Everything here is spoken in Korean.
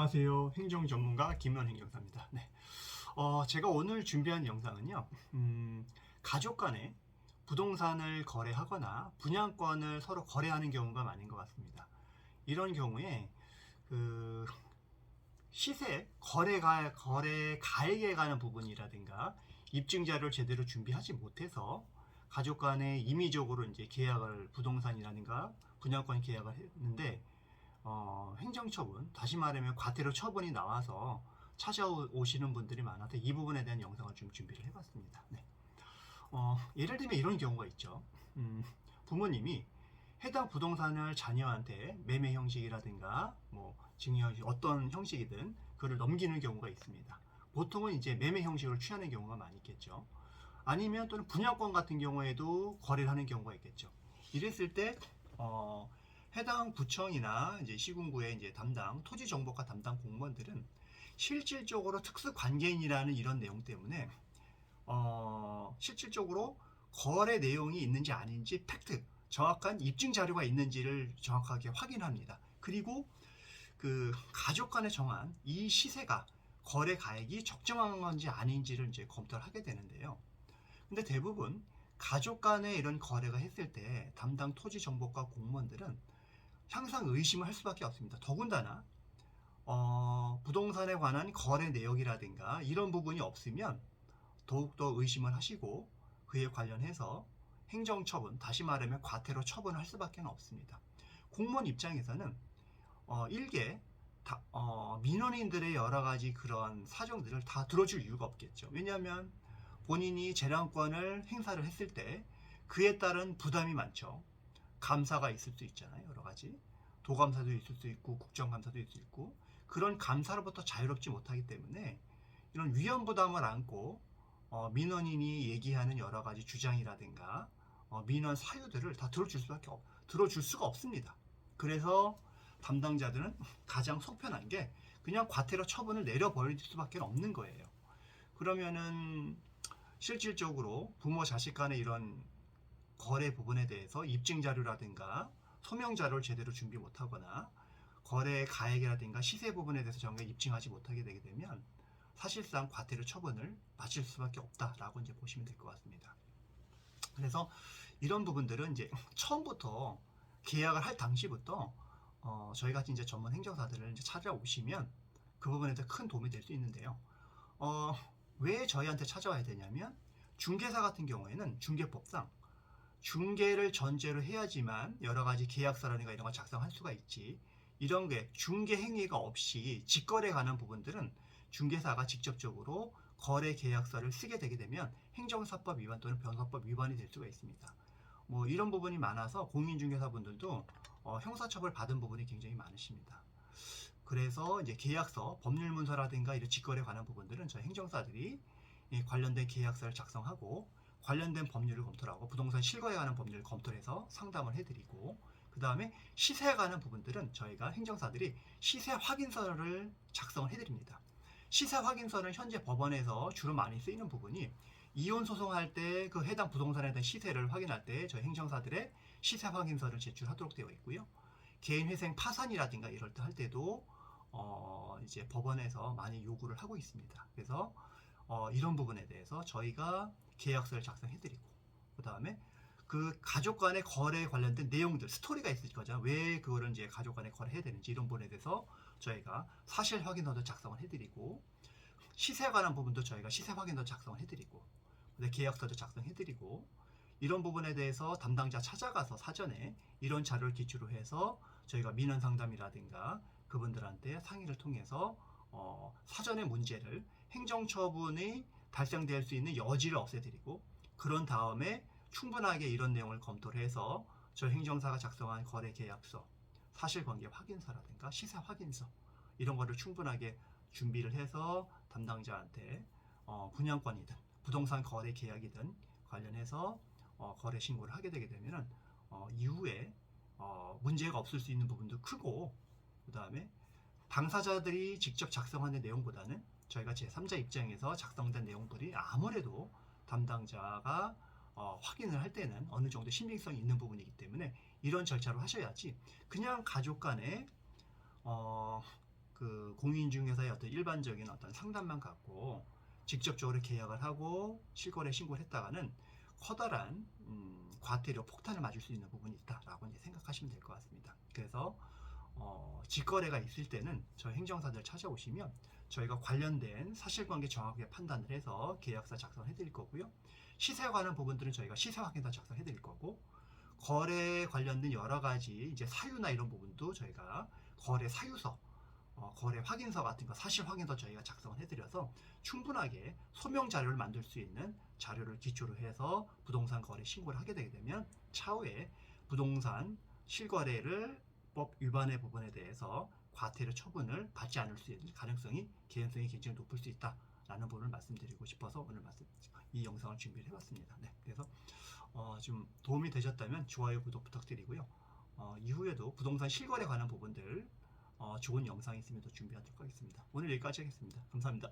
안녕하세요. 행정 전문가 김현 행정사입니다. 네. 제가 오늘 준비한 영상은요, 가족 간에 부동산을 거래하거나 분양권을 서로 거래하는 경우가 많은 것 같습니다. 이런 경우에 그 시세, 거래 가액에 관한 부분이라든가 입증 자료를 제대로 준비하지 못해서 가족 간에 임의적으로 이제 계약을 부동산이라든가 분양권 계약을 했는데 행정처분, 다시 말하면 과태료 처분이 나와서 찾아오시는 분들이 많아서 이 부분에 대한 영상을 좀 준비를 해봤습니다. 네. 예를 들면 이런 경우가 있죠. 부모님이 해당 부동산을 자녀한테 매매 형식이라든가 뭐 증여 형식 어떤 형식이든 그를 넘기는 경우가 있습니다. 보통은 이제 매매 형식을 취하는 경우가 많이 있겠죠. 아니면 또는 분양권 같은 경우에도 거래를 하는 경우가 있겠죠. 이랬을 때 해당 구청이나 이제 시군구의 이제 담당 토지정보과 담당 공무원들은 실질적으로 특수관계인이라는 이런 내용 때문에 실질적으로 거래 내용이 있는지 아닌지 팩트, 정확한 입증 자료가 있는지를 정확하게 확인합니다. 그리고 그 가족 간에 정한 이 시세가 거래 가액이 적정한 건지 아닌지를 이제 검토를 하게 되는데요. 근데 대부분 가족 간에 이런 거래가 했을 때 담당 토지정보과 공무원들은 항상 의심을 할 수밖에 없습니다. 더군다나 부동산에 관한 거래 내역이라든가 이런 부분이 없으면 더욱더 의심을 하시고 그에 관련해서 행정처분, 다시 말하면 과태료 처분을 할 수밖에 없습니다. 공무원 입장에서는 일개 민원인들의 여러 가지 그런 사정들을 다 들어줄 이유가 없겠죠. 왜냐하면 본인이 재량권을 행사를 했을 때 그에 따른 부담이 많죠. 감사가 있을 수 있잖아요. 여러 가지 도감사도 있을 수 있고 국정감사도 있을 수 있고 그런 감사로부터 자유롭지 못하기 때문에 이런 위험 부담을 안고 민원인이 얘기하는 여러 가지 주장이라든가 민원 사유들을 다 들어줄 수가 없습니다. 그래서 담당자들은 가장 속편한 게 그냥 과태료 처분을 내려버릴 수밖에 없는 거예요. 그러면은 실질적으로 부모 자식 간의 이런 거래 부분에 대해서 입증 자료라든가 소명 자료를 제대로 준비 못하거나 거래 가액이라든가 시세 부분에 대해서 정확하게 입증하지 못하게 되게 되면 사실상 과태료 처분을 마칠 수밖에 없다라고 이제 보시면 될 것 같습니다. 그래서 이런 부분들은 이제 처음부터 계약을 할 당시부터 저희 같이 이제 전문 행정사들을 이제 찾아오시면 그 부분에 대해 큰 도움이 될 수 있는데요. 왜 저희한테 찾아와야 되냐면 중개사 같은 경우에는 중개법상 중개를 전제로 해야지만 여러 가지 계약서라든가 이런 걸 작성할 수가 있지. 이런 게 중개 행위가 없이 직거래에 관한 부분들은 중개사가 직접적으로 거래 계약서를 쓰게 되게 되면 행정사법 위반 또는 변호사법 위반이 될 수가 있습니다. 뭐 이런 부분이 많아서 공인중개사분들도 형사처벌 받은 부분이 굉장히 많으십니다. 그래서 이제 계약서, 법률문서라든가 이런 직거래에 관한 부분들은 저희 행정사들이 관련된 계약서를 작성하고 관련된 법률을 검토를 하고 부동산 실거래에 관한 법률을 검토를 해서 상담을 해드리고 그 다음에 시세에 관한 부분들은 저희가 행정사들이 시세 확인서를 작성을 해드립니다. 시세 확인서는 현재 법원에서 주로 많이 쓰이는 부분이 이혼 소송할 때 그 해당 부동산에 대한 시세를 확인할 때 저희 행정사들의 시세 확인서를 제출하도록 되어 있고요. 개인회생 파산이라든가 이럴 때 할 때도 이제 법원에서 많이 요구를 하고 있습니다. 그래서 이런 부분에 대해서 저희가 계약서를 작성해드리고 그 다음에 그 가족 간의 거래에 관련된 내용들 스토리가 있을 거죠. 왜 그거를 이제 가족 간에 거래해야 되는지 이런 부분에 대해서 저희가 사실 확인서도 작성을 해드리고 시세에 관한 부분도 저희가 시세 확인서 작성을 해드리고 계약서도 작성해드리고 이런 부분에 대해서 담당자 찾아가서 사전에 이런 자료를 기초로 해서 저희가 민원 상담이라든가 그분들한테 상의를 통해서 사전의 문제를 행정처분이 발생될 수 있는 여지를 없애드리고 그런 다음에 충분하게 이런 내용을 검토를 해서 저희 행정사가 작성한 거래계약서, 사실관계 확인서라든가 시세 확인서 이런 거를 충분하게 준비를 해서 담당자한테 분양권이든 부동산 거래 계약이든 관련해서 거래 신고를 하게 되게 되면은 이후에 문제가 없을 수 있는 부분도 크고 그 다음에 당사자들이 직접 작성하는 내용보다는 저희가 제3자 입장에서 작성된 내용들이 아무래도 담당자가 확인을 할 때는 어느 정도 신빙성이 있는 부분이기 때문에 이런 절차로 하셔야지 그냥 가족 간에 그 공인중개사의 어떤 일반적인 어떤 상담만 갖고 직접적으로 계약을 하고 실거래 신고를 했다가는 커다란 과태료 폭탄을 맞을 수 있는 부분이 있다라고 이제 생각하시면 될 것 같습니다. 그래서 직거래가 있을 때는 저희 행정사들 찾아오시면 저희가 관련된 사실관계 정확하게 판단을 해서 계약서 작성해 드릴 거고요. 시세에 관한 부분들은 저희가 시세 확인서 작성해 드릴 거고, 거래에 관련된 여러 가지 이제 사유나 이런 부분도 저희가 거래 사유서, 거래 확인서 같은 거, 사실 확인서 저희가 작성을 해드려서 충분하게 소명 자료를 만들 수 있는 자료를 기초로 해서 부동산 거래 신고를 하게 되게 되면 차후에 부동산 실거래를 법 위반의 부분에 대해서 과태료 처분을 받지 않을 수 있는 가능성이 개연성이 굉장히 높을 수 있다라는 부분을 말씀드리고 싶어서 오늘 이 영상을 준비를 해봤습니다. 네, 그래서 좀 도움이 되셨다면 좋아요, 구독 부탁드리고요. 이후에도 부동산 실거래 관한 부분들 좋은 영상이 있으면 또 준비하도록 하겠습니다. 오늘 여기까지 하겠습니다. 감사합니다.